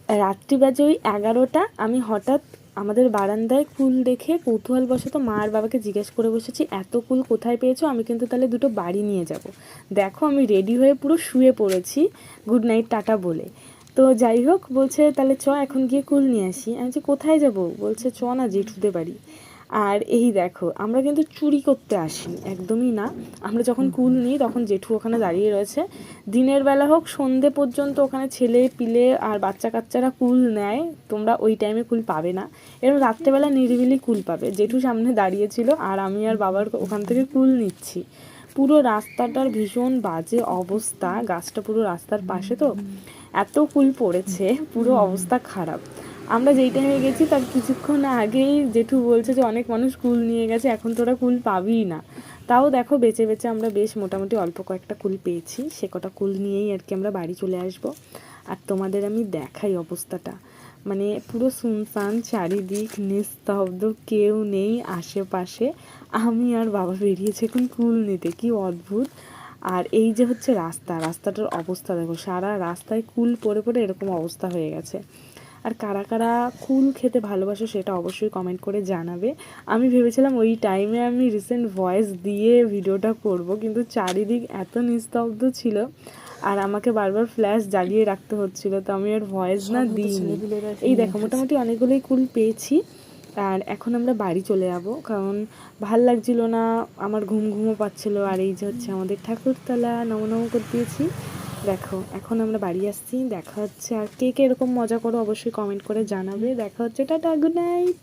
রাত্রি বাজে ওই 11টা। আমি হঠাৎ আমাদের বারান্দায় কুল দেখে কৌতূহলবশত মা আর বাবাকে জিজ্ঞেস করে বসেছি, এত কুল কোথায় পেয়েছো? আমি কিন্তু তাহলে দুটো বাড়ি নিয়ে যাব। দেখো আমি রেডি হয়ে পুরো শুয়ে পড়েছি গুড নাইট টাটা বলে। তো যাই হোক, বলছে তাহলে চ এখন গিয়ে কুল নিয়ে আসি। আমি যে কোথায় যাব? বলছে চ না জেঠুদের বাড়ি। আর এই দেখো, আমরা কিন্তু চুরি করতে আসি একদমই না। আমরা যখন কুল নিই তখন জেঠু ওখানে দাঁড়িয়ে রয়েছে। দিনের বেলা হোক সন্ধে পর্যন্ত ওখানে ছেলে পিলে আর বাচ্চা কাচ্চারা কুল নেয়, তোমরা ওই টাইমে কুল পাবে না। এরকম রাত্রেবেলা নিরিবিলি কুল পাবে। জেঠু সামনে দাঁড়িয়েছিল আর আমি আর বাবার ওখান থেকে কুল নিচ্ছি। পুরো রাস্তাটার ভীষণ বাজে অবস্থা, গাছটা পুরো রাস্তার পাশে, তো এত কুল পড়েছে, পুরো অবস্থা খারাপ। আমরা যেই টাইমে গেছি তার কিছুক্ষণ আগেই জেঠু বলছে যে অনেক মানুষ কুল নিয়ে গেছে, এখন তোরা কুল পাবিই না। তাও দেখো বেঁচে বেঁচে আমরা বেশ মোটামুটি অল্প কয়েকটা কুল পেয়েছি। সে কটা কুল নিয়েই আর কি আমরা বাড়ি চলে আসবো। আর তোমাদের আমি দেখাই অবস্থাটা, মানে পুরো সুনসান চারিদিক, নিস্তব্ধ, কেউ নেই আশেপাশে। আমি আর বাবা বেরিয়েছে এখন কুল নিতে, কি অদ্ভুত। আর এই যে হচ্ছে রাস্তাটার অবস্থা দেখো, সারা রাস্তায় কুল পড়ে পড়ে এরকম অবস্থা হয়ে গেছে। আর কারা কারা কুল খেতে ভালোবাসো সেটা অবশ্যই কমেন্ট করে জানাবে। আমি ভেবেছিলাম ওই টাইমে আমি রিসেন্ট ভয়েস দিয়ে ভিডিওটা করব, কিন্তু চারিদিক এত নিস্তব্ধ ছিল আর আমাকে বারবার ফ্ল্যাশ জ্বালিয়ে রাখতে হচ্ছিল, তো আমি আর ভয়েস না দিইনি। এই দেখো মোটামুটি অনেকগুলোই কুল পেয়েছি। আর এখন আমরা বাড়ি চলে যাব, কারণ ভাল লাগছিল না, আমার ঘুমও পাচ্ছিলো। আর এই যে হচ্ছে আমাদের ঠাকুরতলা, নম করে দিয়েছি। দেখো এখন আমরা বাড়ি আসছি, দেখা হচ্ছে। আর কে কে এরকম মজা করো অবশ্যই কমেন্ট করে জানাবে। দেখা হচ্ছে, টাটা, গুড নাইট।